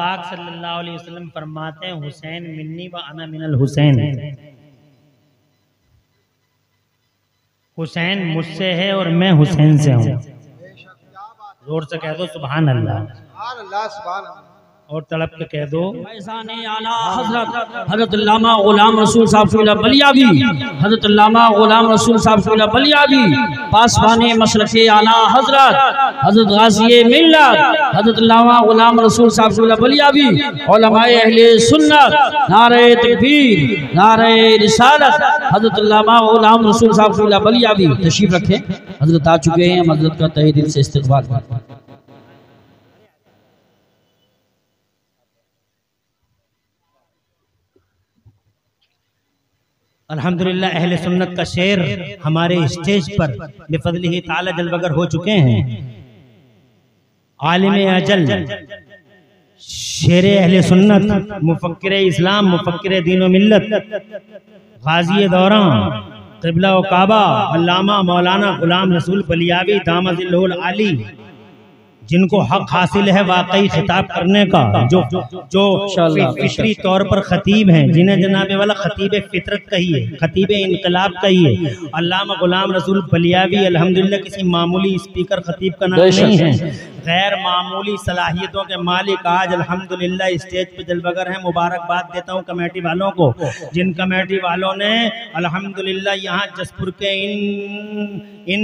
पाक सल्लल्लाहु अलैहि वसल्लम फरमाते हैं हुसैन मिन्नी व अना मिनल हुसैन, हुसैन मुझसे है और मैं हुसैन से हूँ। जोर से कह दो सुभान अल्लाह, सुभान अल्लाह। और तड़प के कह दो हज़रत अल्लामा गुलाम रसूल साहब बलियावी, हज़रत अल्लामा गुलाम रसूल साहब बलियावी, पासवाने मसलके आला हज़रत हज़रत गाज़ी मिल्लत हज़रत अल्लामा गुलाम रसूल साहब बलियावी, उलमाए अहले सुन्नत, नारे तकबीर, नारे रिसालत, हज़रत अल्लामा गुलाम रसूल साहब बलियावी तशरीफ रखें। हज़रत आ चुके हैं, हज़रत का तहे दिल से इस्तक़बाल। अल्हम्दुलिल्लाह अहले सुन्नत का शेर हमारे स्टेज पर बिफज़लिही ताला जलवगर हो चुके हैं। आलिम अजल, शेर अहले सुन्नत, मुफक्किर इस्लाम, मुफक्किर दीन व मिल्लत, गाज़ी दौरां, क़िबला व काबा, अल्लामा मौलाना गुलाम रसूल बलियावी दामजिल्लुल आली, जिनको हक हासिल है वाकई खिताब करने का, जो फितरी तौर पर खतीब हैं, जिन्हें जनाब वाला खतीब फितरत कहिए, खतीब इनकलाब कहिए। अल्लामा गुलाम रसूल बलियावी अल्हम्दुलिल्लाह किसी मामूली स्पीकर खतीब का नाम नहीं है, गैर मामूली सलाहियतों के मालिक आज अल्हम्दुलिल्लाह स्टेज पे जलवगर हैं। मुबारकबाद देता हूँ कमेटी वालों को, जिन कमेटी वालों ने अल्हम्दुलिल्लाह यहाँ जसपुर के इन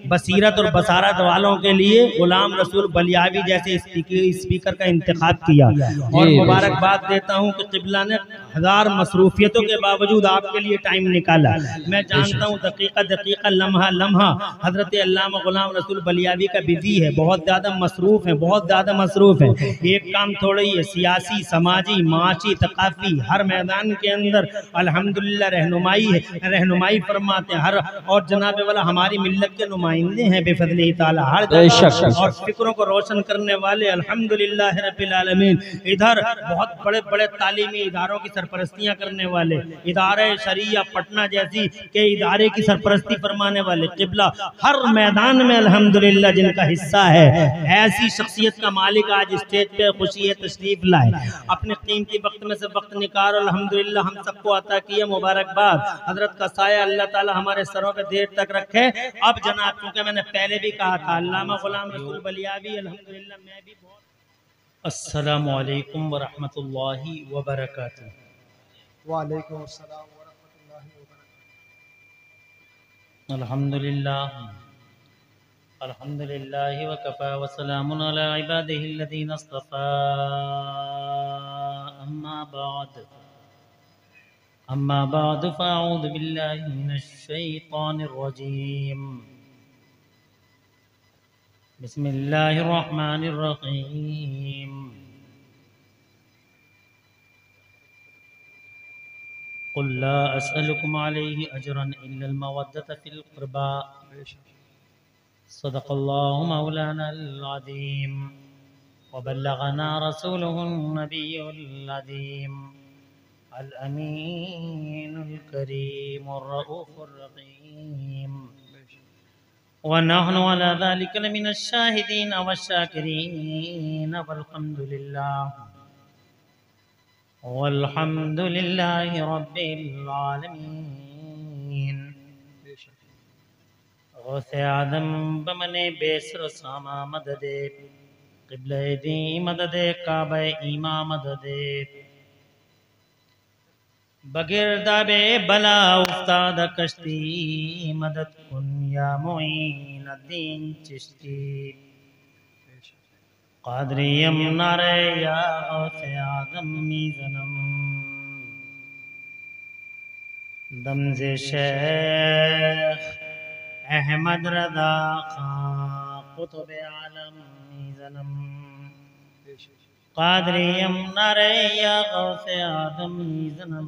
बसीरत और बसारत वालों के लिए गुलाम रसूल बलियावी जैसे स्पीकर का इंतखाब किया। और मुबारकबाद देता हूँ कि क़िबला ने हजार मसरूफियतों के बावजूद आपके लिए टाइम निकाला। मैं जानता हूँ दकीका दकीका लम्हा लम्हा हजरत अल्लामा गुलाम रसूल बलियावी का बिजी है, बहुत ज्यादा मसरूफ है, बहुत ज्यादा मसरूफ है। एक काम थोड़ा ही है, सियासी, समाजी, माशी, तकाफी हर मैदान के अंदर अल्हम्दुलिल्लाह रहनुमाई है, रहनुमाई फरमाते हैं हर, और जनाब वाला हमारी मिल्लत के नुमाइंदे हैं बेफज़लिही ताला हर जगह, और फिक्रों को रोशन करने वाले अल्हम्दुलिल्लाह रब्बिल आलमीन। इधर बहुत बड़े बड़े तालीमी इदारों की सरपरस्तियां करने वाले, इदारे शरिया पटना जैसी के इदारे की सरपरस्ती फरमाने वाले, क़िबला हर मैदान में अल्हम्दुलिल्लाह जिनका हिस्सा है, ऐसी शख्सियत का मालिक आज स्टेज पे खुशी है तशरीफ लाए, अपने कीमती वक्त में से वक्त निकाल अल्हम्दुलिल्लाह हम सबको अता किया। मुबारकबाद, हजरत का साया अल्लाह ताला हमारे सरों पे देर तक रखे। अब जनाब क्योंकि मैंने पहले भी कहा था अल्लामा गुलाम रसूल बलियावी अल्हम्दुलिल्लाह मैं भी बहुत। अस्सलामु अलैकुम व रहमतुल्लाहि व बरकातुहू। वालेकुम अस्सलाम व रहमतुल्लाहि व बरकातुहू। अल्हम्दुलिल्लाह अल्हम्दुलिल्लाहि व कफ़ा व सलामुन अला इबादिहिल्लज़ीना इस्तफ़ा। अम्मा बाद फ़अऊज़ु बिल्लाहि मिनश शैतानिर रजीम। बिस्मिल्लाहिर रहमानिर रहीम। क़ुल ला अस्अलुकुम अलैहि अजरन इल्लल मवद्दत फिल क़ुरबा। सदक़ल्लाहु मौलानल अज़ीम व बल्लगना रसूलुहुन नबियुल अज़ीम अल अमीनुल करीमुर रऊफ़ुर रहीम। व नहनु अला ज़ालिका लमिनश शाहिदीन वश्शाकिरीन वल्हम्दुलिल्लाहि रब्बिल आलमीन। गौसे आदम बमने बेसर सामा मददे, क़िबले दी मददे, काबे ईमा मददे, बगिरदाबे बला उस्ताद कश्ती मदद कुन या मुईनुद्दीन चिश्ती। क़ादरियम नारे या गौसे आदम मीज़नम, दमज़े शेख अहमद रज़ा खां क़ुतुब आलम मीज़नम। क़ादरियम नारे या गौसे आदम मीज़नम,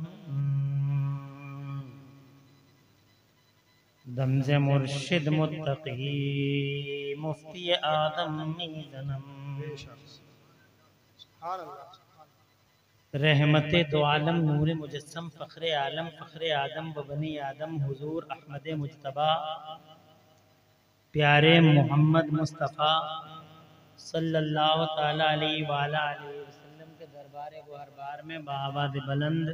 दमज़े मुर्शिद मुत्तक़ी मुफ्ती आदम मीज़नम। रहमते दो आलम नूर मुजस्सम फ़ख्रे आलम फ़ख्रे आदम व बनी आदम हुज़ूर अहमद मुज्तबा प्यारे मोहम्मद मुस्तफ़ा सल्लल्लाहु ताला अलैहि वसल्लम के के दरबार को हर बार में बाआवाज़ बुलंद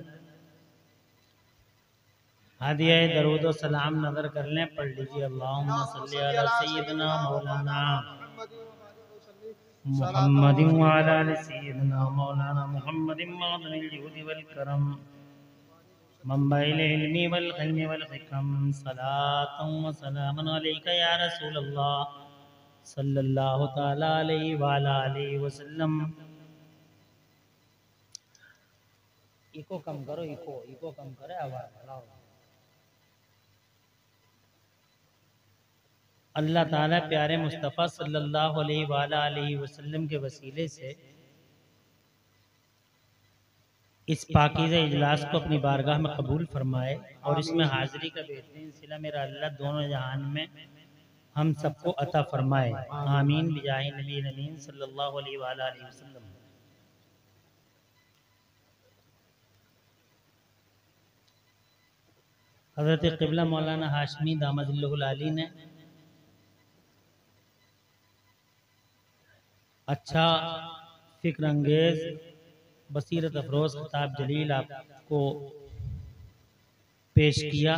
हदिया दरूद व सलाम नजर कर लें, पढ़ लीजिए। अल्लाहुम्मा सल्ली अला सय्यिदना मौलाना मुहम्मदिन व अला आलि सय्यिदना मौलाना मुहम्मदिन मअदनिल जुदी वल करम मंबइल इल्मी वल इल्मी वल हिकम सलातुन व सलामुन अलैका या रसूल अल्लाह सल्लल्लाहु तआला अलैहि व अला आलिहि वसल्लम। इको कम करो, इको कम करे, आवाज बढ़ाओ। अल्लाह ताला प्यारे मुस्तफ़ा सल्लल्लाहु अलैहि वसल्लम के वसीले से इस पाकीज़ा इजलास को अपनी बारगाह में कबूल फरमाए और इसमें हाजिरी का बेहतरीन सिला मेरा अल्लाह दोनों जहान में हम सबको अता फरमाए। आमीन बिजाहि नबी नबीन सल्लल्लाहु अलैहि वसल्लम। हज़रत क़िबला मौलाना हाशमी दामदिल्लहुल आली ने अच्छा फिक्र अंगेज बसीरत अफरोज खिताब जलील आपको पेश किया।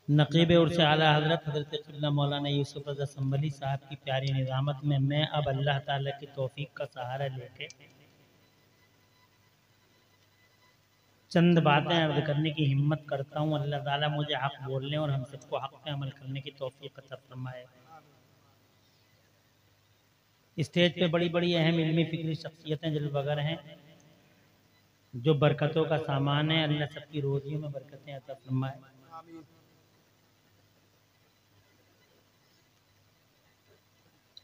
नकीब उर्स आला हज़रत हज़रत क़िबला मौलाना यूसुफ रज़ा संभली साहब की प्यारी निज़ामत में मैं अब अल्लाह ताला की तौफीक का सहारा लेके चंद बातें अर्ज करने की हिम्मत करता हूँ। अल्लाह ताला मुझे हक बोलने और हम सबको हक पे अमल करने की तौफीक अता फरमाए। स्टेज पे बड़ी बड़ी अहम इल्मी फिक्री शख्सियतें जलवगर हैं जो बरकतों का सामान है। अल्लाह सबकी रोजियों में बरकतें अता फरमाए।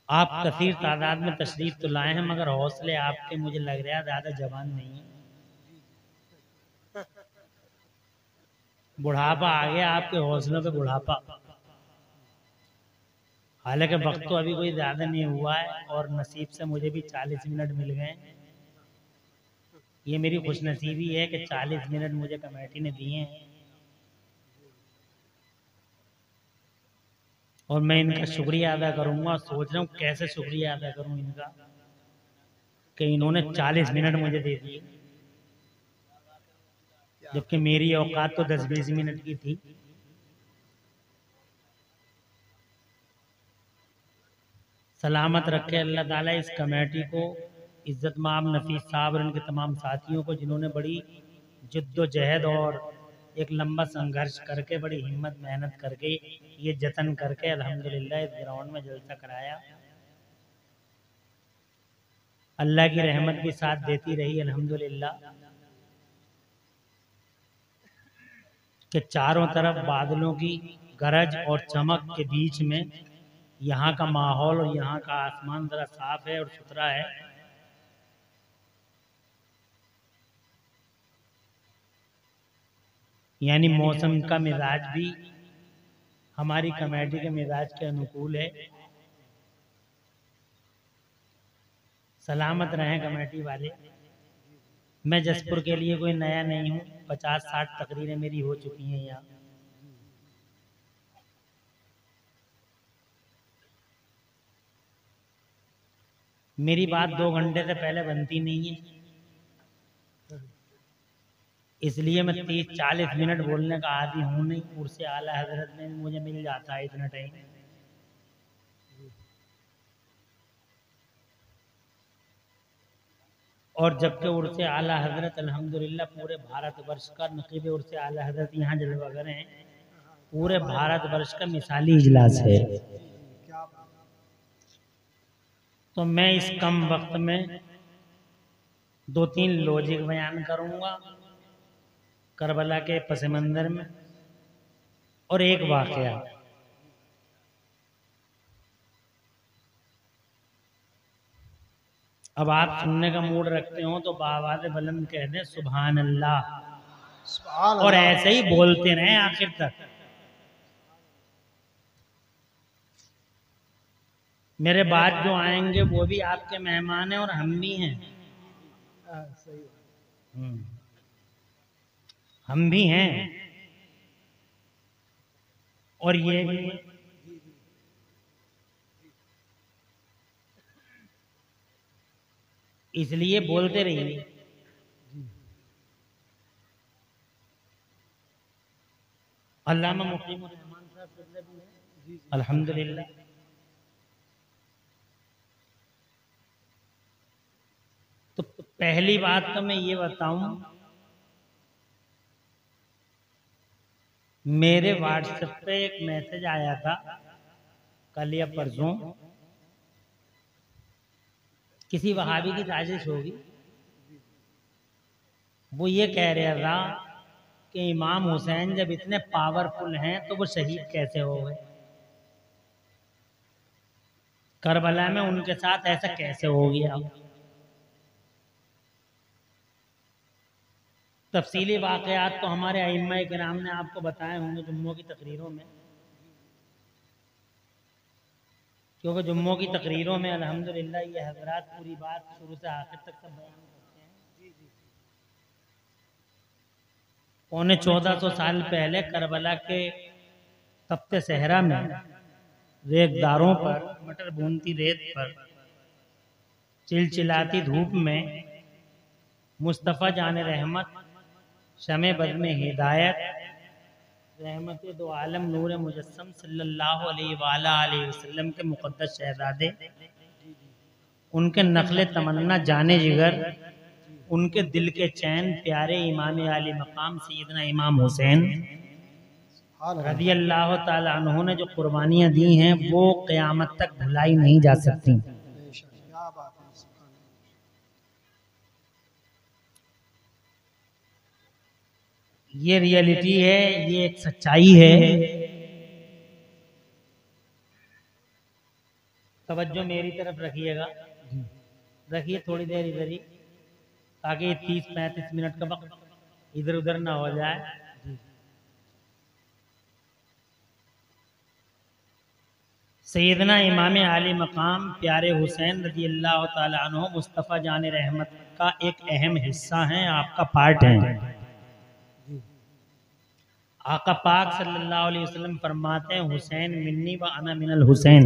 आप कसीर तादाद में तशरीफ तो लाए हैं मगर हौसले आपके मुझे लग रहा है ज़्यादा जवान नहीं है। बुढ़ापा आ गया आपके हौसलों पे, बुढ़ापा। हालांकि वक्त तो अभी कोई ज़्यादा नहीं हुआ है और नसीब से मुझे भी 40 मिनट मिल गए। ये मेरी खुशनसीबी है कि 40 मिनट मुझे कमेटी ने दिए हैं और मैं इनका शुक्रिया अदा करूंगा। सोच रहा हूँ कैसे शुक्रिया अदा करूं इनका कि इन्होंने 40 मिनट मुझे दे दिए, जबकि मेरी औकात तो 10-20 मिनट की थी। सलामत रखे अल्लाह ताला इस कमेटी को, इज्जत माम नफीस साहब और इनके तमाम साथियों को जिन्होंने बड़ी जद्दोजहद और एक लंबा संघर्ष करके, बड़ी हिम्मत मेहनत करके, ये जतन करके अल्हम्दुलिल्लाह इस ग्राउंड में जलसा कराया। अल्लाह की रहमत भी साथ देती रही अल्हम्दुलिल्लाह कि चारों तरफ बादलों की गरज और चमक के बीच में यहाँ का माहौल और यहाँ का आसमान जरा साफ है और सुथरा है। यानी मौसम का मिजाज भी हमारी कमेटी के मिजाज के अनुकूल है। सलामत रहें कमेटी वाले। मैं जसपुर के लिए कोई नया नहीं हूँ, 50-60 तकरीरें मेरी हो चुकी हैं यहाँ। मेरी बात 2 घंटे से पहले बनती नहीं है, इसलिए मैं 30-40 मिनट बोलने का आदी हूँ नहीं। उर्से आला हजरत में मुझे मिल जाता है इतना टाइम। और जबकि उर्से आला हजरत अल्हम्दुलिल्लाह पूरे भारतवर्ष का, नकीब उर्से आला हजरत यहाँ जलवागर हैं, पूरे भारतवर्ष का मिसाली इजलास है। तो मैं इस कम वक्त में 2-3 लॉजिक बयान करूंगा करबला के पस मंजर में और एक वाकया। अब आप सुनने का मूड रखते हो तो बाआवाज़ बुलंद कह दें सुभान अल्लाह और ऐसे ही बोलते रहें आखिर तक। मेरे बाद जो आएंगे वो भी आपके मेहमान हैं और हम भी हैं। हम भी हैं और ये भी। इसलिए बोलते रहिए। अल्लामा मुकीमुर रहमान साहब किबला भी हैं, अल्हम्दुलिल्लाह। तो पहली बात तो मैं ये बताऊं, मेरे व्हाट्सएप पे एक मैसेज आया था कल या परसों, किसी वहाबी की साजिश होगी। वो ये कह रहा था कि इमाम हुसैन जब इतने पावरफुल हैं तो वो शहीद कैसे हो गए, करबला में उनके साथ ऐसा कैसे हो गया। तफसीली वाक़यात तो हमारे अइम्मा किराम ने आपको बताए होंगे जुम्मों की तकरीरों में, क्योंकि जुम्मों की तकरीरों में अल्हम्दुलिल्लाह ये हजरात पूरी बात शुरू से आखिर तक सब बयान करते हैं। 1450 साल पहले करबला के तप्ते सहरा में रेतदारों पर, मटर भूनती रेत पर, चिलचिलाती धूप में मुस्तफ़ा जान रहमत, शमे बद में हिदायत, रहमत दो आलम नूर मुजस्सम सल्लल्लाहु अलैहि वसल्लम के मुक़द्दस शहज़ादे, उनके नखले तमन्ना जाने जिगर, उनके दिल के चैन प्यारे इमाम आली मकाम सैयदना इमाम हुसैन रज़ी अल्लाह ताला अन्हु ने जो कुर्बानियाँ दी हैं वो क़यामत तक भुलाई नहीं जा सकती। ये रियलिटी है, ये एक सच्चाई है। तवज्जो मेरी तरफ रखिएगा, रखिए थोड़ी देर इधर ही, ताकि 30-35 मिनट का वक्त इधर उधर ना हो जाए। सैयदना इमाम आली मकाम प्यारे हुसैन रज़ी अल्लाह ताला अन्हु मुस्तफ़ा जान रहमत का एक अहम हिस्सा हैं, आपका पार्ट हैं। आका पाक सल्लल्लाहु अलैहि वसल्लम फरमाते हैं, हुसैन मिन्नी व अना मिनल हुसैन,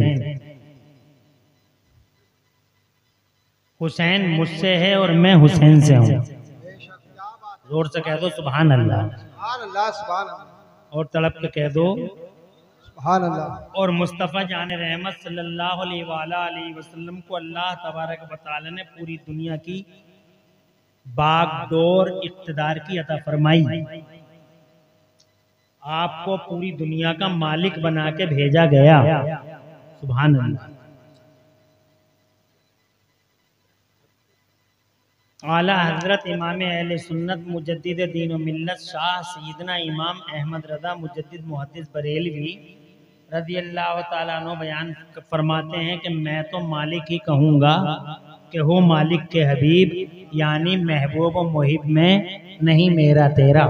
हुसैन मुझसे है और मैं हुसैन से हूँ। जोर से कह दो सुभान अल्लाह, और तड़प के कह दो सुभान अल्लाह। और मुस्तफ़ा जान रहमत सल्लल्लाहु अलैहि वसल्लम को अल्लाह तबारक व तआला ने पूरी दुनिया की बागडोर इक़्तिदार की अता फरमाई। आपको पूरी दुनिया का मालिक बना के भेजा गया। सुभान अल्लाह। आला हजरत इमाम अहले सुन्नत मुजद्दिद दीन व मिल्लत शाह सैयदना इमाम अहमद रज़ा मुजद्दिद मुहद्दिस बरेलवी रज़ी अल्लाह ताला अन्हु बयान फरमाते हैं कि मैं तो मालिक ही कहूँगा कि हो मालिक के हबीब, यानी महबूब व मुहिब में, नहीं मेरा तेरा।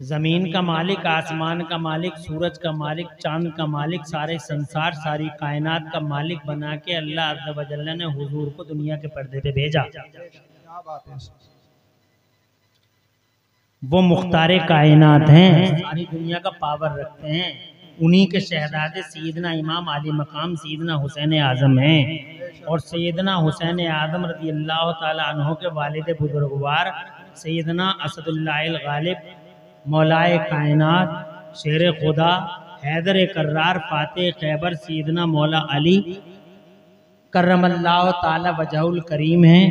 ज़मीन का मालिक, आसमान का मालिक, सूरज का मालिक, चांद का मालिक, सारे संसार सारी कायनात का मालिक बना के अल्लाह अज़्ज़ा व जल्ल ने हुजूर को दुनिया के पर्दे पे भेजा। वो मुख्तारे कायनात हैं, सारी दुनिया का पावर रखते हैं। उन्हीं के शहजादे सैयदना इमाम आली मकाम सैयदना हुसैन आज़म हैं। और सैयदना हुसैन आज़म रज़ी अल्लाह ताला अन्हु के वालिद बुजुर्गवार सैयदना असदुल्लाह गालिब, मौलाए कायनात, शेर खुदा, हैदर कर्रार, फातेह खैबर सैयदना मौला अली करमल्लाहु ताला वजहुल करीम हैं,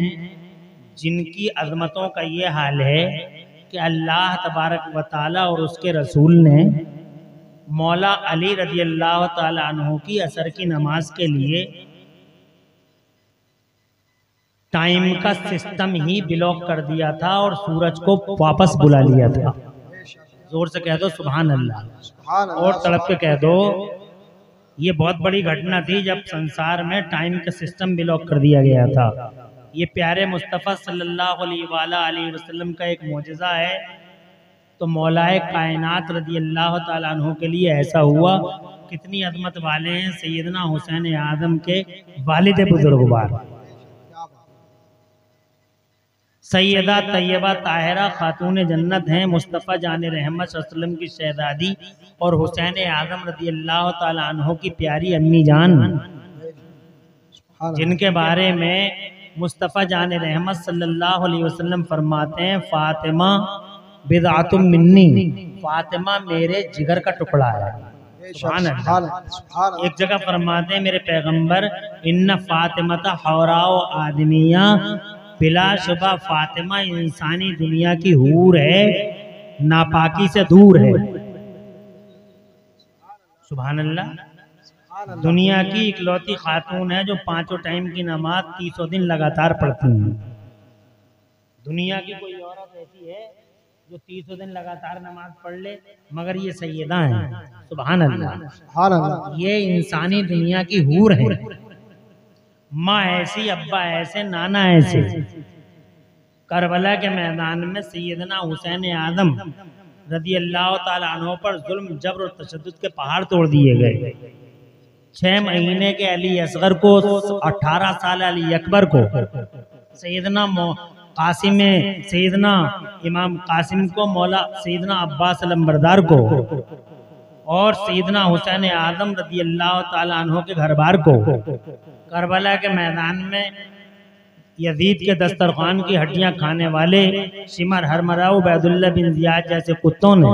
जिनकी अज़मतों का ये हाल है कि अल्लाह तबारक व ताला और उसके रसूल ने मौला अली रज़ी अल्लाह ताला अन्हु की असर की नमाज के लिए टाइम का सिस्टम ही ब्लॉक कर दिया था और सूरज को वापस बुला लिया था। जोर से कह दो सुभान अल्लाह, और तड़प के कह दो ये बहुत बड़ी घटना थी जब संसार में टाइम का सिस्टम ब्लॉक कर दिया गया था। ये प्यारे मुस्तफ़ा सल्लल्लाहु अलैहि वसल्लम का एक मोजज़ा है। तो मौलाए कायनात रज़ी अल्लाह ताला अन्हु के लिए ऐसा हुआ। कितनी अज़मत वाले हैं सैयदना हुसैन आज़म के वालिद बुजुर्गवार सैयदा तैयबा ताहिरा खातून जन्नत हैं, मुस्तफ़ा जान रहमत सल्लल्लाहु अलैहि वसल्लम की शहज़ादी और हुसैन आज़म रज़ी अल्लाह ताला अन्हु की प्यारी अम्मी जान। जिनके बारे में मुस्तफ़ा जान रहमत सल्लल्लाहु अलैहि वसल्लम फरमाते हैं, फातिमा बिदअतुम मिन्नी, फातिमा मेरे जिगर का टुकड़ा है। सुभान अल्लाह। एक जगह फरमाते हैं मेरे पैगंबर, इन्ना फातिमता हौराओ आदमिया, बिलाशुबा फातिमा इंसानी दुनिया की हूर है, नापाकी से दूर है। सुभान अल्लाह। दुनिया की इकलौती खातून है जो 5 टाइम की नमाज 300 दिन लगातार पढ़ती हैं। दुनिया की कोई औरत ऐसी है जो 300 दिन लगातार नमाज पढ़ ले, मगर ये सैयदा हैं। सुभान अल्लाह। ये इंसानी दुनिया की हूर है। माँ ऐसी, अब्बा ऐसे, नाना ऐसे। करबला के मैदान में सैयदना हुसैन आदम रदी अल्लाह ताला अन्हु पर जुल्म, जबर और तशद्दुद के पहाड़ तोड़ दिए गए। 6 महीने के अली असगर को, 18 साल अली अकबर को, सैयदना कासिम, सैयदना इमाम कासिम को, मौला सैयदना अब्बास अलंबरदार को, और सैयदना हुसैन आदम रदी अल्लाह ताला अन्हु के घर बार को करबला के मैदान में यजीद के दस्तरखान की हड्डियां खाने वाले शिमर हरमरा उबैदुल्लाह बिन जियाद जैसे कुत्तों ने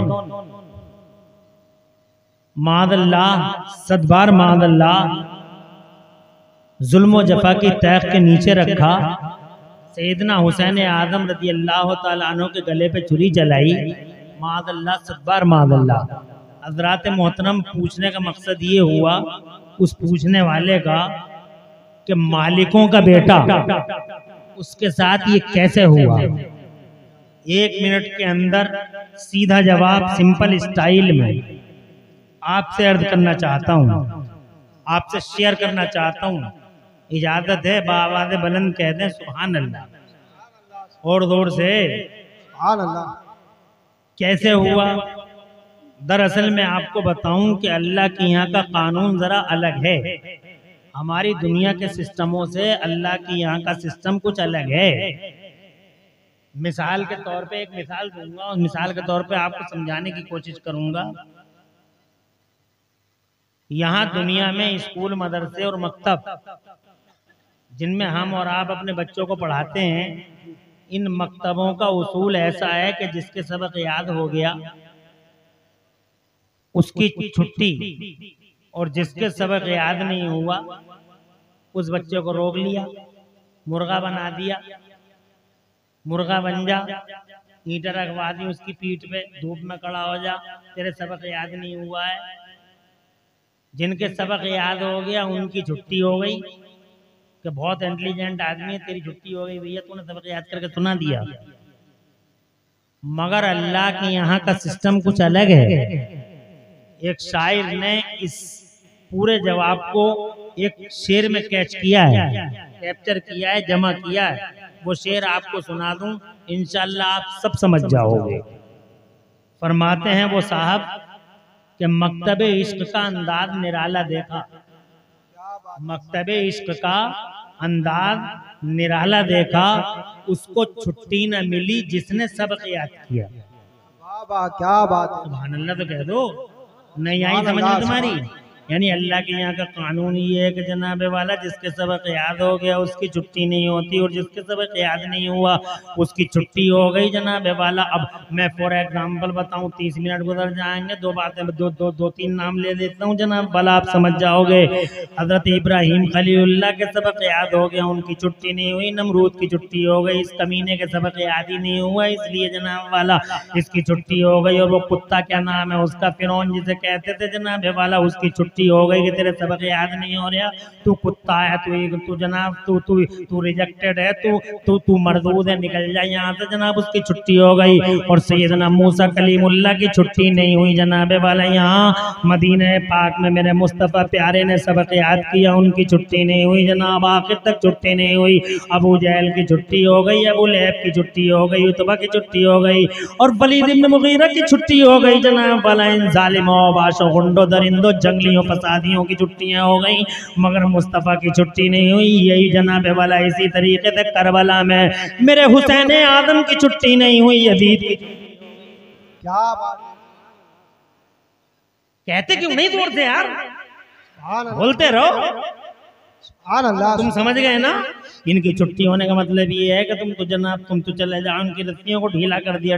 मादल्लाह, सदबार मादल्लाह, जुल्म जफा की तैख के नीचे रखा। सैयदना हुसैन आदम रदी अल्लाह ताला अन्हु के गले पे छुरी चलाई। मादल्लाह, सदबार मादल्लाह। हज़रात मोहतरम, पूछने का मकसद ये हुआ उस पूछने वाले का कि मालिकों का बेटा, उसके साथ ये कैसे हुआ। 1 मिनट के अंदर सीधा जवाब सिंपल स्टाइल में आपसे अर्ज करना चाहता हूँ, आपसे शेयर करना चाहता हूँ। इजाजत है बावाज़ बुलंद कह दें सुभान अल्लाह और जोर से सुभान अल्लाह। कैसे हुआ? दरअसल मैं आपको बताऊं कि अल्लाह के यहाँ का कानून जरा अलग है। हमारी दुनिया के सिस्टमों से अल्लाह के यहाँ का सिस्टम कुछ अलग है। मिसाल के तौर पे एक मिसाल दूंगा, उस मिसाल के तौर पे आपको समझाने की कोशिश करूंगा। यहाँ दुनिया में स्कूल, मदरसे और मकतब जिनमें हम और आप अपने बच्चों को पढ़ाते हैं, इन मकतबों का उसूल ऐसा है कि जिसके सबक याद हो गया उसकी छुट्टी, और जिसके सबक याद नहीं हुआ उस बच्चे को रोक लिया, मुर्गा बना दिया। मुर्गा बन जा, ईंटें रखवा दी उसकी पीठ पे, धूप में खड़ा हो जा, तेरे सबक याद नहीं हुआ है। जिनके सबक याद हो गया उनकी छुट्टी हो गई कि बहुत इंटेलिजेंट आदमी है, तेरी छुट्टी हो गई भैया, तूने सबक याद करके सुना दिया। मगर अल्लाह के यहाँ का सिस्टम कुछ अलग है। एक शायर ने इस पूरे जवाब को एक शेर में कैच किया है, कैप्चर किया है, जमा किया है। वो शेर आपको सुना दूं, इंशाअल्लाह आप सब समझ जाओगे। फरमाते हैं वो साहब कि मकतबे इश्क का अंदाज निराला देखा, मकतबे इश्क का अंदाज निराला देखा, उसको छुट्टी न मिली जिसने सबक याद किया। वाह, क्या बात है। सुभान अल्लाह तो कह दो, नहीं आई समझ में तुम्हारी? यानी अल्लाह के यहाँ का कानून ये है कि जनाब वाला जिसके सबक याद हो गया उसकी छुट्टी नहीं होती, और जिसके सबक याद नहीं हुआ उसकी छुट्टी हो गई जनाब वाला। अब मैं फॉर एग्जाम्पल बताऊं, 30 मिनट गुजर जाएंगे, 2 बातें, 2-3 नाम ले देता हूँ जनाब वाला, आप समझ जाओगे। हजरत इब्राहिम खलीलुल्लाह के सबक याद हो गया, उनकी छुट्टी नहीं हुई। नमरूद की छुट्टी हो गई, इस कमीने के सबक याद ही नहीं हुआ, इसलिए जनाब वाला इसकी छुट्टी हो गई। और वो कुत्ता क्या नाम है उसका, फिरौन जिसे कहते थे जनाब वाला, उसकी छुट्टी हो गई कि तेरे सबक याद नहीं हो रहा, तू कुत्ता है, तू जनाब तू रिजेक्टेड है, तू मरदूद है, निकल जाए यहाँ से जनाब, उसकी छुट्टी हो गई। और सैयदना मूसा कलीमुल्लाह की छुट्टी नहीं हुई जनाब वाला, यहाँ मदीने पाक में मेरे मुस्तफ़ा प्यारे ने सबक याद किया, उनकी छुट्टी नहीं हुई जनाब, आखिर तक छुट्टी नहीं हुई। अबू जहल की छुट्टी हो गई, अबू लहब की छुट्टी हो गई, उतबा की छुट्टी हो गई, और वलीद इब्न मुगीरा की छुट्टी हो गई जनाब वाला। इन जालिमों, बाशों, गुंडों, दरिंदों, जंगलियों, फसादियों की छुट्टियां हो गई, मगर मुस्तफ़ा की छुट्टी नहीं हुई। यही जनाब वाला इसी तरीके से करबला में मेरे हुसैन आदम की छुट्टी नहीं हुई, यजीद की। क्या बात है। कहते क्यों नहीं जोर से यार, सुभान अल्लाह। बोलते रहो। सुभान अल्लाह। तुम समझ गए ना। इनकी छुट्टी होने का मतलब ये है कि तुम तो जनाब तुम तो चले जाओ। उनकी रस्सियों को ढीला कर दिया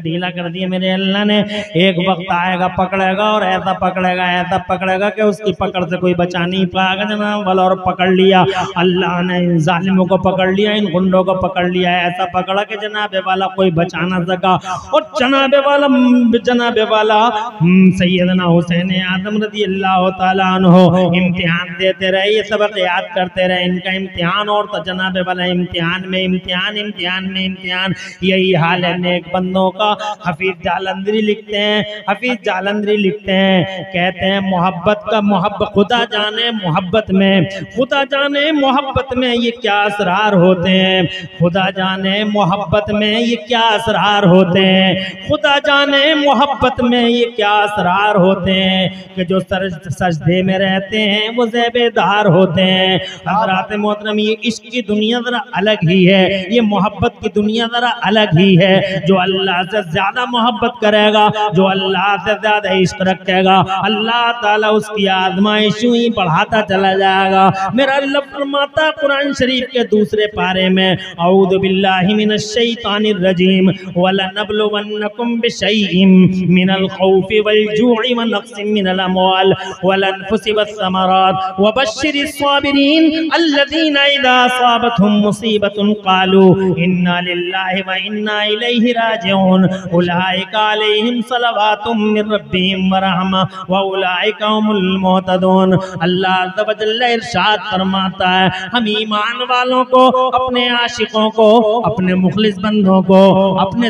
मेरे अल्लाह ने। एक वक्त आएगा पकड़ेगा और ऐसा पकड़ेगा कि उसकी पकड़ से कोई बचा नहीं पाएगा जनाब वाला। और पकड़ लिया अल्लाह ने, इन जालिमों को पकड़ लिया, इन गुंडों को पकड़ लिया, ऐसा पकड़ा कि जनाबे वाला कोई बचा ना सका। और जनाबे वाला सैयदना हुसैन आदम रज़ी अल्लाह तआला अन्हु इम्तिहान देते रहे, ये सबक याद करते रहे। इनका इम्तिहान और तो जनाबे वाला इम्तिहान में इम्तिहान। यही हाल है नेक बंदों का। हफीज जालंधरी लिखते हैं, कहते हैं खुदा जाने मोहब्बत में ये क्या असरार होते हैं। खुदा जाने मोहब्बत में ये क्या असरार होते हैं। खुदा जाने मोहब्बत में ये क्या असरार होते हैं कि जो सजदे में रहते हैं वो ज़ेबेदार होते हैं। हज़रात मोहतरम, ये इश्क की दुनिया जरा अलग ही है, ये मोहब्बत की दुनिया जरा अलग ही है। जो अल्लाह से ज्यादा मोहब्बत करेगा, जो अल्लाह से ज्यादा इश्क रखेगा, अल्लाह ताला उसकी आजमाइशों ही बढ़ाता चला जाएगा। मेरा अल्लाह फरमाता कुरान शरीफ के दूसरे पारे में, औज़ु बिल्लाहि मिनश शैतानिर रजीम, वलनब्लुवन्नकुम बिशैइन मिनल खौफि वल जू'i व नक्सिन मिनल अमवाल वल अनफुसि वस्समरात वबश्शिरिस साबिरीन अल्लज़ीना इज़ा असाबतहुम मुसीबतुन क़ालू इन्ना लिल्लाहि व इन्ना इलैहि राजिऊन उलाइका अलैहिम सलवातुम मिर रब्बिहिम व रहमा व उलाइका हुमुल मुहतदून। अल्लाह अज़्ज़ व जल्ल इरशाद फरमाता है, हम ईमान वालों को, अपने आशिकों को, अपने मुखलिस बंदों को, अपने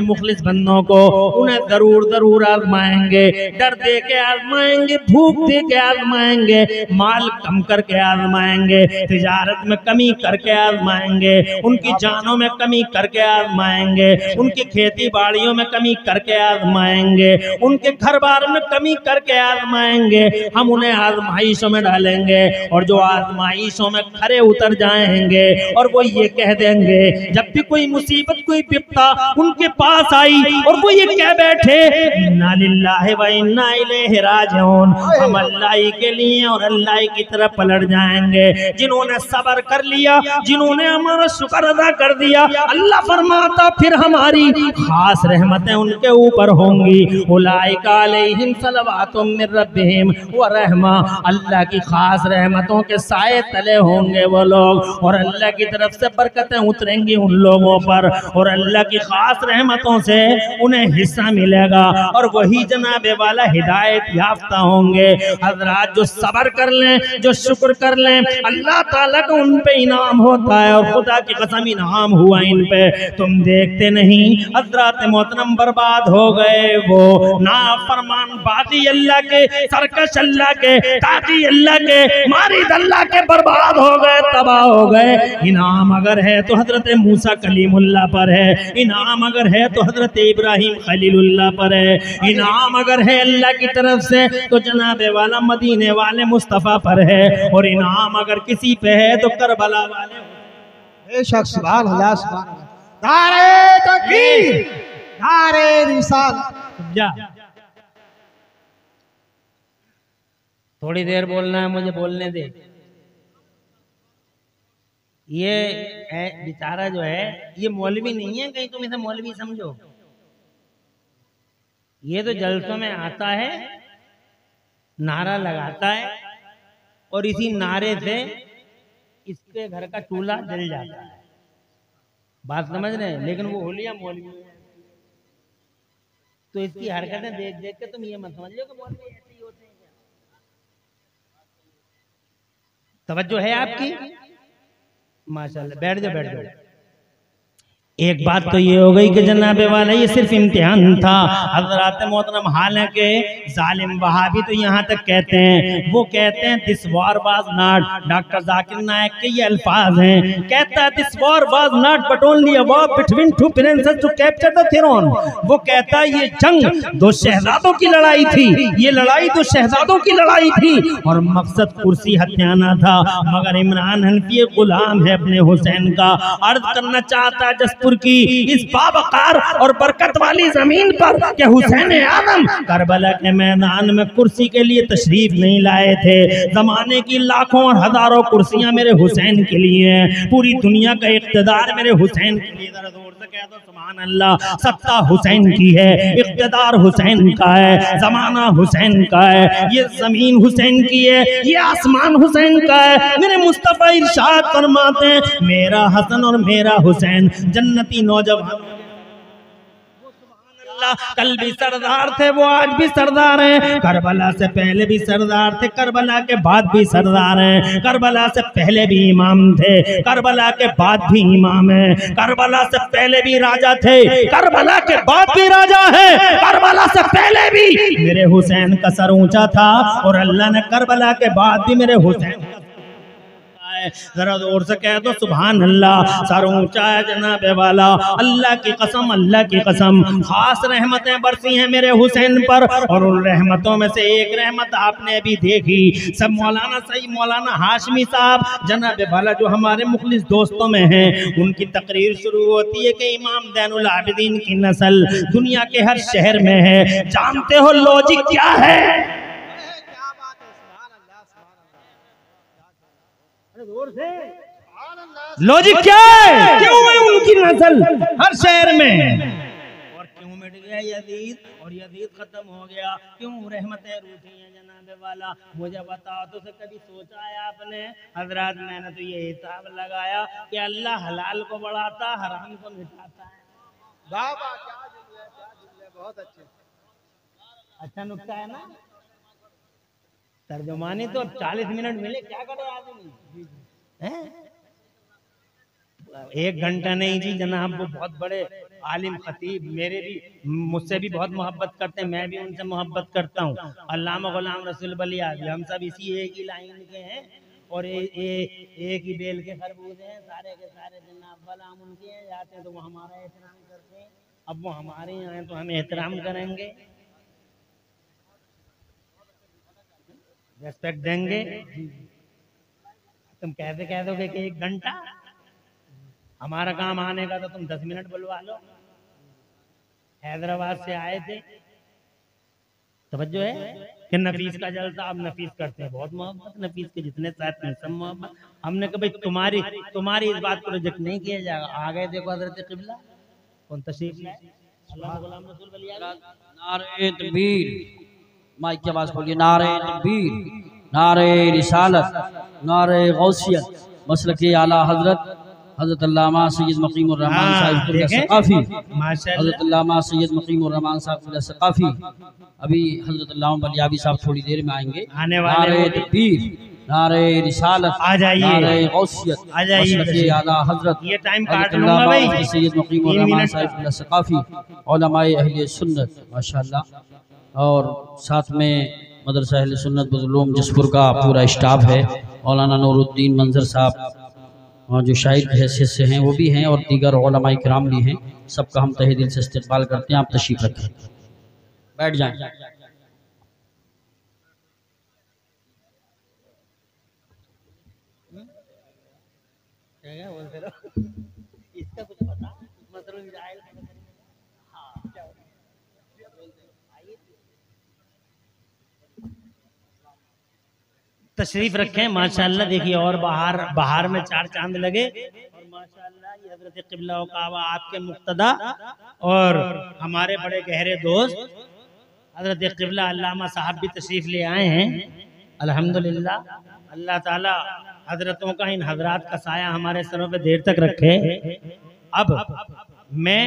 मुखलिस बंदों को उन्हें जरूर आजमाएंगे। डर दे के आजमाएंगे, भूख दे के आजमाएंगे, माल कम करके आजमाएंगे, तिजारत में कमी करके आजमाएंगे, उनकी जानों में कमी करके आजमाएंगे, उनकी खेती बाड़ियों में कमी करके आजमाएंगे, उनके घर बार में कमी करके आजमाएंगे। हम उन्हें आजमाइशों में डालेंगे और जो आजमाइशों में खरे उतर जाएंगे और वो ये कह देंगे, जब भी कोई मुसीबत कोई विपदा उनके पास आई और वो ये कह बैठे इन्ना लिल्लाहि व इन्ना इलैहि राजिऊन, हम अल्लाह के लिए और अल्लाह की तरफ पलट जाएंगे। जिन्होंने सब्र कर लिया, जिन्होंने हमारा शुक्र अदा कर दिया, अल्लाह फरमाता फिर हमारी खास रहमतें उनके ऊपर होंगी। उलाइका अलैहिम सलवातुम मिर रब्बिहिम व रहमा, अल्लाह की खास रहमतों के साए तले होंगे वो लोग और अल्लाह की तरफ से बरकतें उतरेंगी उन लोगों पर और अल्लाह की खास रहमतों से उन्हें हिस्सा मिलेगा और वही जनाबे वाला हिदायत याफ्ता होंगे। हजरात, जो सब्र कर लें, जो शुक्र कर लें, अल्लाह ताला का उन पे इनाम होता है और खुदा की कसम इनाम हुआ इन पे। तुम देखते नहीं हजरात मोहतरम, बर्बाद हो गए वो नाफरमान बागी अल्लाह के, सरकश अल्लाह के, ताकी अल्लाह के, मारिद अल्लाह के, बर्बाद हो गए, तबाह हो गए। इनाम अगर है तो हजरत मूसा कलीमुल्लाह पर है, इनाम अगर है तो हजरत इब्राहिम खलीलुल्लाह पर है, इनाम अगर है अल्लाह की तरफ से तो जनाबे वाला मदीने वाले मुस्तफ़ा पर है और इनाम अगर किसी पे है तो करबला वाले। बेशक सुभान अल्लाह, सुभान अल्लाह। नारे तकबीर, नारे रिसालत। जा थोड़ी देर बोलना है, मुझे बोलने दे। ये बेचारा जो है ये मौलवी नहीं है, कहीं तुम इसे मौलवी समझो। ये तो जलसों में आता है, नारा लगाता है और इसी नारे से इसके घर का चूल्हा जल जाता है। बात समझ रहे हैं? लेकिन वो होलिया मौलवी है। तो इसकी हरकतें देख देख के तुम ये मत समझ लो कि मौलवी ऐसे ही होते हैं। तवज्जो है आपकी? माशाल्लाह, बैठ जाओ। एक बात तो ये हो गई कि जनाबे वाला ये सिर्फ इम्तिहान था। हज़रात मोहतरम, हालांकि जालिम वहाबी तो यहाँ तक कहते हैं, वो कहते हैं this war was not, doctor Zakir Naik के ये अल्फाज हैं, कहता है this war was not but only a war between two princes to capture the throne. वो कहता है ये जंग दो शहजादों की लड़ाई थी, ये लड़ाई दो शहजादों की लड़ाई थी और मकसद कुर्सी हथियाना था। मगर इमरान हनफी गुलाम है अपने हुसैन का। अर्ज करना चाहता है जस्ट जन्नतपुर की इस बावकार और बरकत वाली जमीन पर कि हुसैन आदम करबला के मैदान में कुर्सी के लिए तशरीफ नहीं लाए थे। जमाने की लाखों और हजारों कुर्सियां मेरे हुसैन के लिए हैं, पूरी दुनिया का इख्तिदार मेरे हुसैन के लिए। जरा जोर से कह दो सुभान अल्लाह। सत्ता हुसैन की है, इख्तिदार हुसैन का है, जमाना हुसैन का है, ये जमीन हुसैन की है, ये आसमान हुसैन का है। मेरे मुस्तफा इरशाद फरमाते हैं, मेरा हसन और मेरा हुसैन जन्नती नौजवान। कल भी सरदार थे, वो आज भी सरदार हैं। करबला से पहले भी सरदार थे, करबला के बाद भी सरदार हैं। करबला से पहले भी इमाम थे, करबला के बाद भी इमाम हैं। करबला से पहले भी राजा थे, करबला के बाद भी राजा हैं। करबला से पहले भी मेरे हुसैन का सर ऊंचा था और अल्लाह ने करबला के बाद भी मेरे हुसैन, जरा जोर से कह दो सुभान अल्लाह। सर ऊंचा है जनाबे वाला। अल्लाह की कसम, अल्लाह की कसम, खास रहमतें बरसी हैं मेरे हुसैन पर। और उन रहमतों में से एक रहमत आपने अभी देखी। सब मौलाना सही मौलाना हाशमी साहब जनाबे वाला जो हमारे मुखलिस दोस्तों में हैं, उनकी तकरीर शुरू होती है कि इमाम ज़ैनुल आबिदीन की नस्ल दुनिया के हर शहर में है। जानते हो लॉजिक क्या है? लॉजिक क्या है? क्यों है उनकी नस्ल हर शहर में? और क्यों मिट गया यजीद और यजीद खत्म हो गया? क्यों रहमतें रूठी हैं जनाबे वाला? मुझे बताओ तो कभी सोचा है आपने? हजरत मैंने तो ये हिसाब लगाया कि अल्लाह हलाल को बढ़ाता, हराम को मिटाता है। वाह वाह, क्या जुमले, बहुत अच्छे। अच्छा नुक्ता है ना? तर्जुमानी तो 40 मिनट मिले, क्या करे आदमी है? 1 घंटा नहीं जी जनाब। वो बहुत बड़े आलिम खतीब, मेरे भी मुझसे भी बहुत मोहब्बत करते हैं, मैं भी उनसे मोहब्बत करता हूँ। अल्लामा गुलाम रसूल बलियावी, हम सब इसी एक ही लाइन के हैं और एक ही बेल के खरबूजे हैं, सारे के सारे जनाब वाला हम उनके यहाँ जाते हैं तो वो हमारा एहतराम करते हैं। अब वो हमारे यहाँ हैं तो हम एहतराम करेंगे, रेस्पेक्ट देंगे। तुम कैसे कह दोगे कि 1 घंटा? हमारा काम आने का तो तुम 10 मिनट बुलवा लो। हैदराबाद से आए थे, तवज्जो है कि नफीस का जलसा आप नफीस करते हैं, बहुत मोहब्बत नफीस के जितने साथ में सब मोहब्बत। हमने कहा भाई तुम्हारी इस बात को रिजेक्ट नहीं किया जाएगा। आ गए देखो हजरत क़िबला कौन तशरीफ लाए, अल्लाह गुलाम रसूल बलियावी। नारे तकबीर, माइक की आवाज बोलिए। नारे तकबीर, नारे रिसालत, नारे गौसियत, मसलके आला हजरत हजरत अल्लामा सैयद मकीम उर रहमान साहिब सकाफी, हजरत अल्लामा सैयद मकीम उर रहमान साहिब सकाफी। अभी हजरत अल्लामा बलियावी साहब थोड़ी देर में आएंगे। नारे तकबीर, नारे रिसालत, आ जाइए, नारे गौसियत, आ जाइए, मसलके आला हजरत ये टाइम काट लूंगा भाई। सैयद मकीम उर रहमान साहिब सकाफी, उलमाए अहले सुन्नत माशाअल्लाह, और साथ में मदरसा अहले सुन्नत बज़ुलूम जसपुर का पूरा स्टाफ है। मौलाना नूरुद्दीन मंजर साहब और जो शाहिद हैसियत से हैं वो भी हैं, और दीगर उलमाए किराम भी हैं। सबका हम तहे दिल से इस्तक़बाल करते हैं। आप तशरीफ रखें, बैठ जाएं। इसका कुछ पता मतलब तशरीफ रखें माशाअल्लाह। देखिए और बाहर में 4 चांद लगे और माशाअल्लाह ये हजरत क़िबला व काबा आपके मुक्तदा और हमारे बड़े गहरे दोस्त हजरत क़िबला अल्लामा साहब भी तशरीफ ले आए हैं। अल्हम्दुलिल्लाह, अल्लाह ताला हजरतों का, इन हजरात का साया हमारे सरों पे देर तक रखे। अब मैं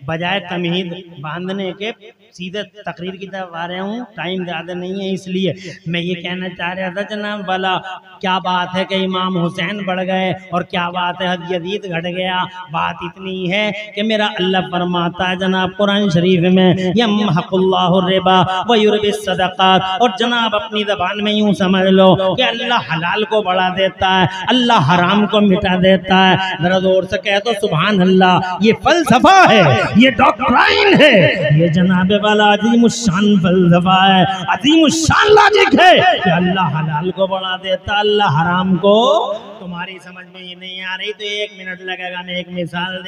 बजाय तमहीद बांधने के सीधे तकरीर की तरफ आ रहा हूँ, टाइम ज़्यादा नहीं है, इसलिए मैं ये कहना चाह रहा था जनाब वाला, क्या बात है कि इमाम हुसैन बढ़ गए और क्या बात है यजीद घट गया। बात इतनी है कि मेरा अल्लाह फरमाता है जनाब कुरान शरीफ में, यमहकुल्लाहु रिबा व युरबिस सदक़ात, और जनाब अपनी ज़बान में यूँ समझ लो कि अल्लाह हलाल को बढ़ा देता है, अल्लाह हराम को मिटा देता है। जरा जोर से कह दो सुभान अल्लाह। ये फलसफा है ये डॉक्ट्राइन है, ये जनाबे वाला अजीम शान फलसफा है, अजीम शान लॉजिक है कि अल्लाह हलाल को बढ़ा देता, अल्लाह हराम को। तुम्हारी समझ में ये नहीं आ रही तो 1 मिनट लगेगा, मैं एक मिसाल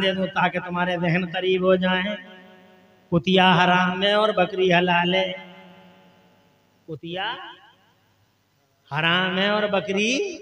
दे दूं ताकि तुम्हारे जहन करीब हो जाए। कुतिया हराम है और बकरी हलाल है। कुतिया हराम है और बकरी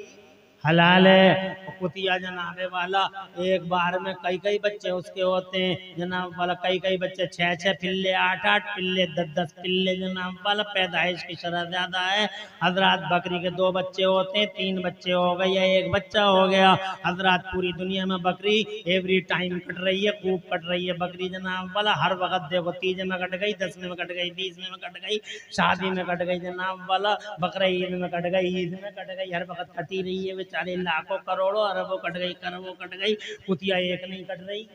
हलाल है। कुतिया जनाबे वाला एक बार में कई बच्चे उसके होते हैं जनाब वाला, कई बच्चे 6 पिल्ले, 8 पिल्ले, 10 पिल्ले जनाब वाला। पैदाइश की शरह ज्यादा है हजरात। बकरी के 2 बच्चे होते हैं, 3 बच्चे हो गए या 1 बच्चा हो गया हजरात। पूरी दुनिया में बकरी एवरी टाइम कट रही है, खूब कट रही है बकरी जनाब वाला। हर वक्त देखो, 30 में कट गई, 10 में कट गई, 20 में कट गई, शादी में कट गई जनाब वाला, बकरा ईद में कट गई, ईद में कट गई, हर वक्त कटी रही है बेचारे। लाखों करोड़ों अरबों कट गई, करोड़ों कट गई, कुतिया एक नहीं कट रही।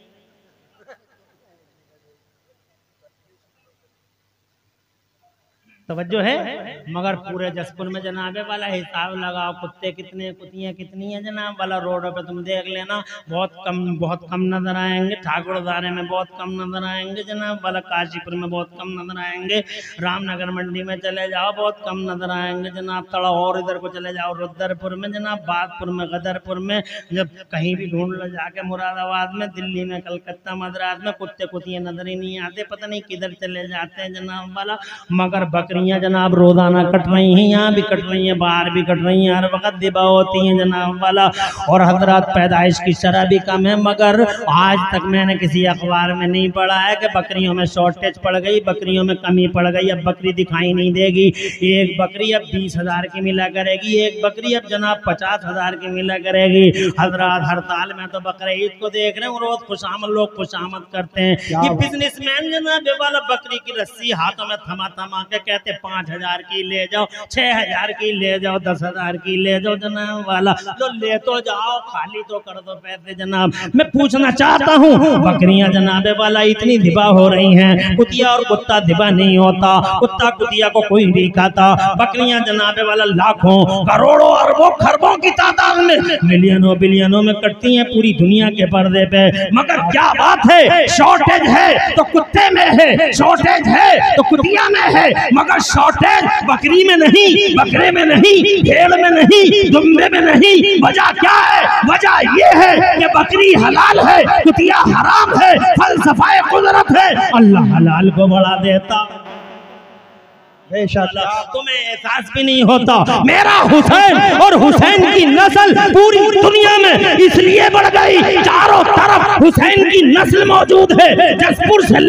तवज्जो है। मगर पूरे जसपुर में जनाबे वाला हिसाब लगाओ, कुत्ते कितने, कुतियां कितनी है जनाब वाला। रोडों पे तुम देख लेना, बहुत कम नजर आएंगे। ठाकुरदारे में बहुत कम नजर आएंगे जनाब वाला। काशीपुर में बहुत कम नजर आएंगे। रामनगर मंडी में चले जाओ, बहुत कम नजर आएंगे जनाब। थोड़ा और इधर को चले जाओ, रुद्रपुर में जनाब, बागपुर में, गदरपुर में, जब कहीं भी ढूंढ लो जाके, मुरादाबाद में, दिल्ली में, कलकत्ता, मद्रास में, कुत्ते कुतियां नजर ही नहीं आते, पता नहीं किधर चले जाते हैं जनाब वाला। मगर बकरियां जनाब रोजाना कट रही हैं, यहाँ भी कट रही हैं, बाहर भी कट रही हैं, हर वक्त दिबा होती हैं जनाब वाला। और हजरात पैदाइश की शरह भी कम है। मगर आज तक मैंने किसी अखबार में नहीं पढ़ा है कि बकरियों में शॉर्टेज पड़ गई, बकरियों में कमी पड़ गई, अब बकरी दिखाई नहीं देगी। एक बकरी अब 20,000 की मिला करेगी, एक बकरी अब जनाब 50,000 की मिला करेगी हजरात। हड़ताल में तो बकरे ईद को देख रहे हैं, रोज खुशामद लोग खुशामद करते हैं। ये बिजनेसमैन जनाब वाला बकरी की रस्सी हाथों में थमा थमा के कहते 5,000 की ले जाओ, 6,000 की ले जाओ, 10,000 की ले जाओ जनाब वाला। तो ले तो जाओ, खाली तो कर दो पैसे जनाब। मैं पूछना चाहता हूँ, बकरियां जनाबे वाला इतनी दिबा हो रही हैं, कुतिया और कुत्ता दिबा नहीं होता, कुत्ता कुतिया को कोई नहीं खाता। बकरियां जनाबे वाला लाखों, करोड़ों, अरबों, खरबों की तादाद में, मिलियनों बिलियनों में कटती हैं पूरी दुनिया के पर्दे पे। मगर क्या बात है, शॉर्टेज है तो कुत्ते में है, शॉर्टेज है तो कुतिया में है, मगर शॉर्टेज बकरी में नहीं, बकरे में नहीं, भेड़ में नहीं, दुम्बे में नहीं। वजह क्या है? वजह ये है कि बकरी हलाल है, कुतिया हराम है, फलसफा कुदरत है। अल्लाह हलाल को बढ़ा देता, तुम्हें एहसास भी नहीं होता। मेरा हुसैन और हुसैन की नस्ल पूरी दुनिया में इसलिए बढ़ गई, चारों तरफ हुसैन की नस्ल मौजूद है। जसपुर से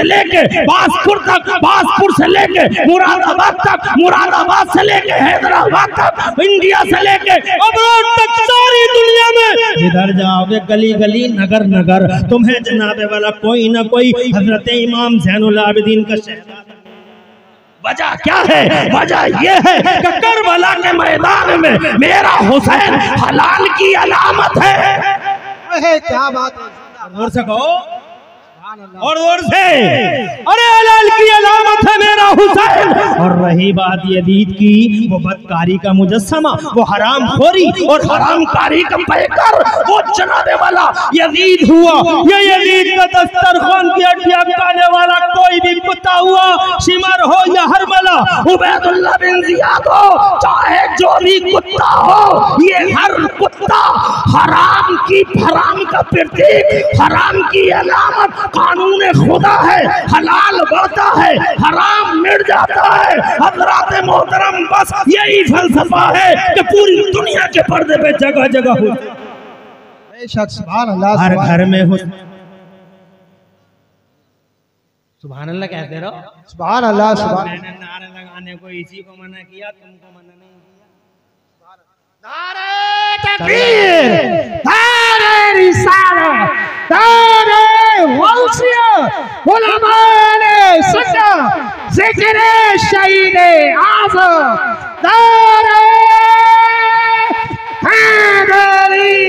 लेके बासपुर तक, बासपुर से लेके मुरादाबाद तक, मुरादाबाद से लेके हैदराबाद तक, इंडिया से लेके अब्रोड तक, सारी दुनिया में जिधर जाओगे, गली गली, नगर नगर, तुम्हें जनाबे वाला कोई ना कोई हजरत इमाम ज़ैनुल आबिदीन का शहर। वजह क्या है? वजह ये है कि करबला के मैदान में मेरा हुसैन हलाल की अलामत है। क्या बात है, और से कहो, और से, अरे हलाल की अलामत है मेरा हुसैन। और रही बात यजीद की, वो बदकारी का मुजस्समा, वो हराम खोरी और हराम कारी का पैकर, वो जनाबे वाला यजीद हुआ। ये यजीद का दस्तरखान की हड्डियां खाने वाला कोई भी कुत्ता हुआ, शिमर हो या हरमला, उबैदुल्लाह बिन जियाद हो, चाहे जो भी कुत्ता हो, ये हर कुत्ता हराम का प्रतीक, हराम की अलामत। कानून खुदा है, हलाल बढ़ता है, हराम मिट जाता है। हजरात मोहतरम, बस यही फलसफा है कि पूरी दुनिया के पर्दे पे जगह जगह हो, हर घर में हो। सुभान अल्लाह कहते रहो, सुभान अल्लाह। मैंने नारे लगाने को इसी को मना किया, तुमको मना नहीं किया। नारे तकबीर, नारे रिसालत, नारे गौसियत, उलमाए सुन्नत, जिक्र शहीद आज़म, नारे हैदरी।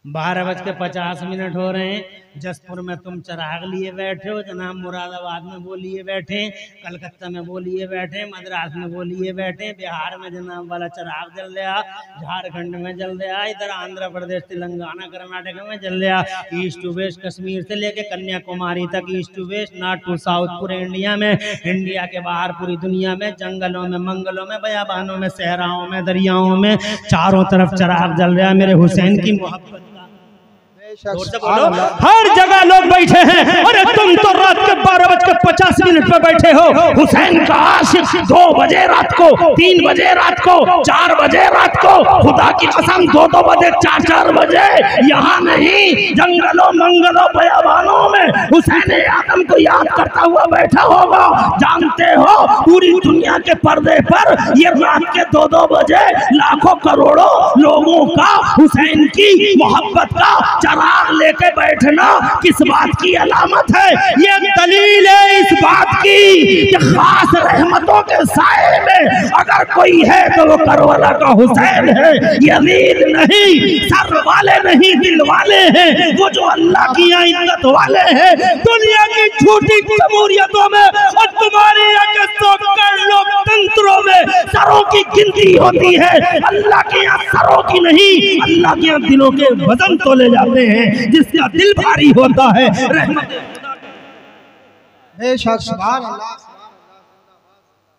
12:50 हो रहे हैं। जसपुर में तुम चिराग लिए बैठे हो जनाब, मुरादाबाद में वो लिए बैठे, कलकत्ता में वो लिए बैठे, मद्रास में वो लिए बैठे, बिहार में जनाब वाला चिराग जल रहा, झारखंड में जल रहा, इधर आंध्र प्रदेश, तेलंगाना, कर्नाटक में जल रहा। ईस्ट टू वेस्ट, कश्मीर से लेके कन्याकुमारी तक, east to west, north to south, पूरे इंडिया में, इंडिया के बाहर पूरी दुनिया में, जंगलों में, मंगलों में, बयाबानों में, सहराओं में, दरियाओं में, चारों तरफ चिराग जल रहा। मेरे हुसैन की मोहब्बत हर जगह लोग बैठे हैं। अरे तुम तो रात के 12:50 पे बैठे हो। हुसैन का आशिक 2 बजे रात को, 3 बजे रात को, 4 बजे रात को, खुदा की कसम 2-2 बजे, 4-4 बजे, यहाँ नहीं, जंगलों मंगलों बयाबानों में हुसैन आदम को याद करता हुआ बैठा होगा। जानते हो पूरी दुनिया के पर्दे पर ये रात के 2-2 बजे लाखों करोड़ों लोगों का हुसैन की मोहब्बत का चिराग लेके बैठना किस बात की अलामत है? ये दलील है इस बात की कि खास रहमतों के साए में अगर कोई है तो वो करबला का हुसैन है। यजीद नहीं, सर वाले नहीं, दिल वाले हैं। वो जो अल्लाह की इज्जत वाले हैं। दुनिया की झूठी जमहूरियतों में और तुम्हारे लोकतंत्रों में सरों की गिनती होती है। अल्लाह के यहाँ सरों की नहीं, अल्लाह के यहाँ दिलों के वजन तोले जाते हैं। जिसका दिल भारी होता है रहमत।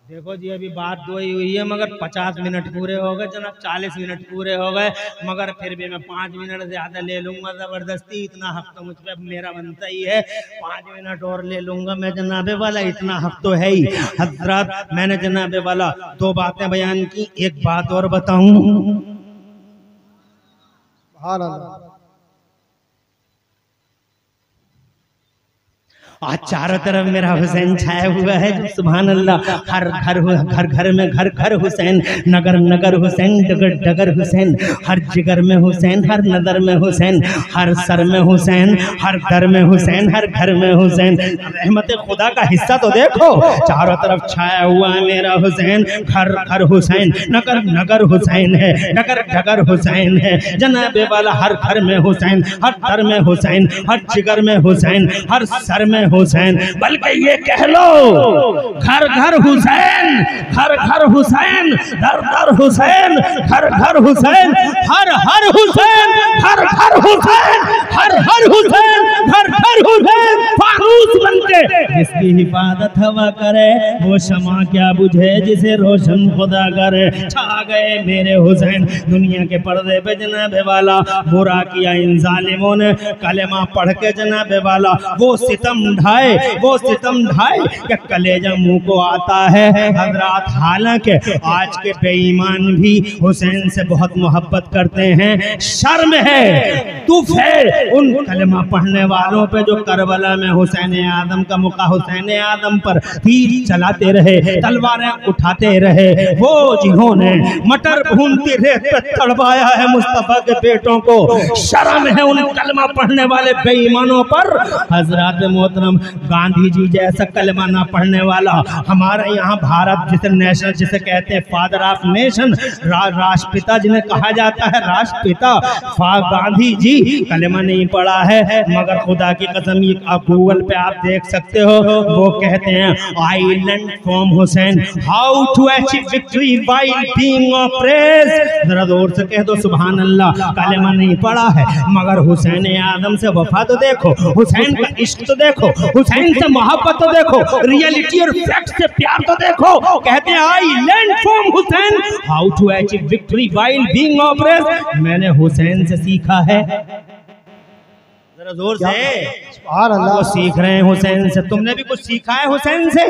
देखो जी अभी बात 2 ही हुई है मगर 50 मिनट पूरे हो गए जनाब, 40 मिनट पूरे हो गए, मगर फिर भी मैं 5 मिनट ज्यादा ले लूंगा जबरदस्ती। इतना हक तो मुझ पे मेरा बनता ही है, 5 मिनट और ले लूंगा मैं जनाबे वाला, इतना हक तो है ही। हजरत मैंने जनाबे वाला 2 बातें बयान की, एक बात और बताऊं। आज चारों तरफ मेरा हुसैन छाया हुआ है। सुभान अल्लाह। हर घर में घर हुसैन, नगर नगर हुसैन, डगर डगर हुसैन, हर जिगर में हुसैन, हर नजर में हुसैन, हर सर में हुसैन, हर दर में हुसैन, हर घर में हुसैन। रहमत खुदा का हिस्सा तो देखो, चारों तरफ छाया हुआ है मेरा हुसैन। घर हुसैन, नगर नगर हुसैन है, डगर डगर हुसैन है जनाबे वाला। हर घर में हुसैन, हर दर में हुसैन, हर जिगर में हुसैन, हर सर में हुसैन। बल्कि ये कह लो घर घर हुसैन, घर हुसैन, दर दर हुसैन, घर हुसैन, हर हुसैन, घर हुसैन, हर हुसैन, घर हुसैन। फानूस बनके जिसकी हिफाजत हवा करे वो शमा क्या बुझे जिसे रोशन खुदा करे। छा गए मेरे हुसैन दुनिया के पर्दे पे जनाबे वाला। बुरा किया इन जालिमों ने, कलेमा पढ़ के जनाबे वाला वो सितम ढाए कि कलेजा मुंह को आता है। हजरात हालांकि आज के बेईमान भी हुसैन से बहुत मोहब्बत करते हैं। शर्म है, तुफ है उन कलेमा पढ़ने वालों पे जो करबला में हुसैन आदम का मुका हुसैन आदम पर तीर चलाते रहे, तलवारें उठाते रहे। वो जिन्होंने मटर भूनते रहे तड़पाया है मुस्तफा के बेटों को। शर्म है उन कलमा पढ़ने वाले बेईमानों पर। हजरत मोहतरम गांधी जी जैसा कलमा ना पढ़ने वाला हमारे यहाँ भारत जिसे नेशनल जिसे कहते हैं फादर ऑफ नेशन, राष्ट्रपिता जिन्हें कहा जाता है राष्ट्रपिता, गांधी जी कलमा नहीं पढ़ा है। मगर खुदा की कसम ये आप गूगल पे आप देख सकते हो, वो कहते हैं I learn from Hussain how to achieve victory while being oppressed. जरा जोर से कह दो सुभान अल्लाह। कलमा नहीं पढ़ा है मगर हुसैन आदम से वफा तो देखो, हुसैन का इश्क तो देखो, हुसैन से मोहब्बत तो देखो, रियलिटी और फैक्ट से प्यार तो देखो। कहते हैं I learn from Hussain how to achieve victory while being oppressed. मैंने हुसैन से सीखा है। जरा जोर से वो सीख रहे हैं हुसैन से। तुमने भी कुछ सीखा है हुसैन से?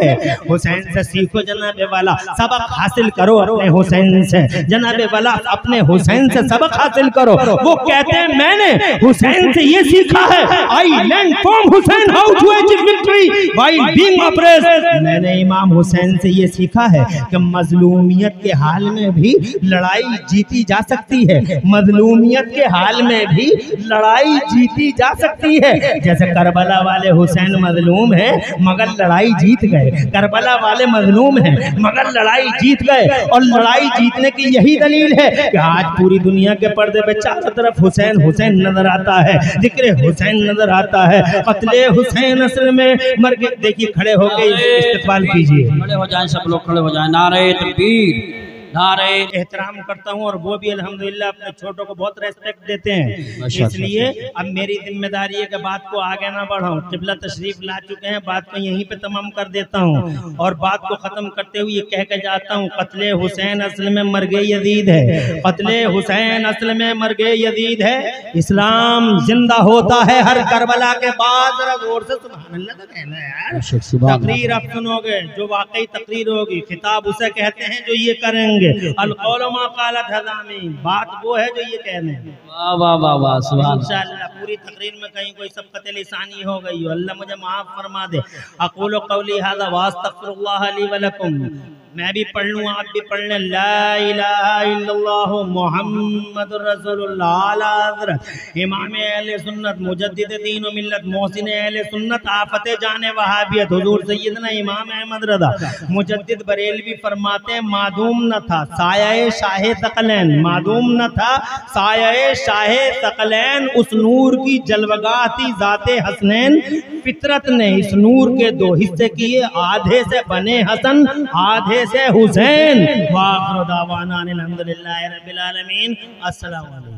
हुसैन से सीखो जनाबे वाला, सबक हासिल करो अपने हुसैन से। जनाबे वाला अपने हुसैन से सबक हासिल करो। वो कहते हैं मैंने हुसैन से ये सीखा है I learn from Hussain how to achieve victory while being oppressed. मैंने इमाम हुसैन से ये सीखा है कि मजलूमियत के हाल में भी लड़ाई जीती जा सकती है। मजलूमियत के हाल में भी लड़ाई जीती जा सकती है। जैसे करबला वाले हुसैन मजलूम है मगर लड़ाई जीत गए, करबला वाले मजलूम है मगर लड़ाई जीत गए। और लड़ाई जीतने की यही दलील है कि आज पूरी दुनिया के पर्दे पे चारों तरफ हुसैन हुसैन नजर आता है, जिक्र हुसैन नजर आता है। कत्ले हुसैन असल में मर गए। देखिए खड़े होकर इस्तेकबाल कीजिए, खड़े हो जाएं, सब लोग खड़े हो जाएं। नारे तकबीर, नारे एहतराम करता हूँ और वो भी अल्हम्दुलिल्लाह अपने छोटों को बहुत रेस्पेक्ट देते हैं। इसलिए अब मेरी जिम्मेदारी है कि बात को आगे ना बढ़ाऊं। किबला तशरीफ ला चुके हैं, बात को यहीं पे तमाम कर देता हूँ और बात को खत्म करते हुए कह के जाता हूँ, कत्ले हुसैन असल में मर्गे यजीद है, कत्ले हुसैन असल में मर्गे यजीद है। इस्लाम जिंदा होता है हर करबला के बाद। जरा जोर से सुभान अल्लाह तो कहना है यार। तकरीर आप सुनोगे जो वाकई तकरीर होगी, खिताब उसे कहते हैं जो ये करेंगे। बात वो है जो ये कहने। वाह वाह वाह वाह, सुभान इंशाअल्लाह पूरी तकरीर में कहीं कोई सबकत लिसानी हो गई हो, अल्लाह मुझे माफ फरमा दे। अक़ूलु क़ौली हाज़ा व अस्तग़फ़िरुल्लाह ली व लकुम। मैं भी पढ़ लूँ, आप भी पढ़ लें। ला इलाहा इल्लल्लाह मुहम्मदुर रसूलुल्लाह आला हज़रत इमाम अहले सुन्नत मुजद्दिद दीन व मिल्लत मोहसिन अहले सुन्नत आफत जाने वहाबियत हुजूर सैयदना इमाम अहमद रज़ा मुजद्दिद बरेलवी फरमाते हैं, मादूम न था साये शाहे तक़लैन, मादूम न था साये शाहे तक़लैन, उस नूर की जलवगाह थी ज़ाते हसनैन। फितरत ने इस नूर के दो हिस्से किए, आधे से बने हसन आधे से हुसैन। वाखिर दावाना अनिल हम्दुलिल्लाहि रब्बिल आलमीन। अस्सलामु अलैकुम।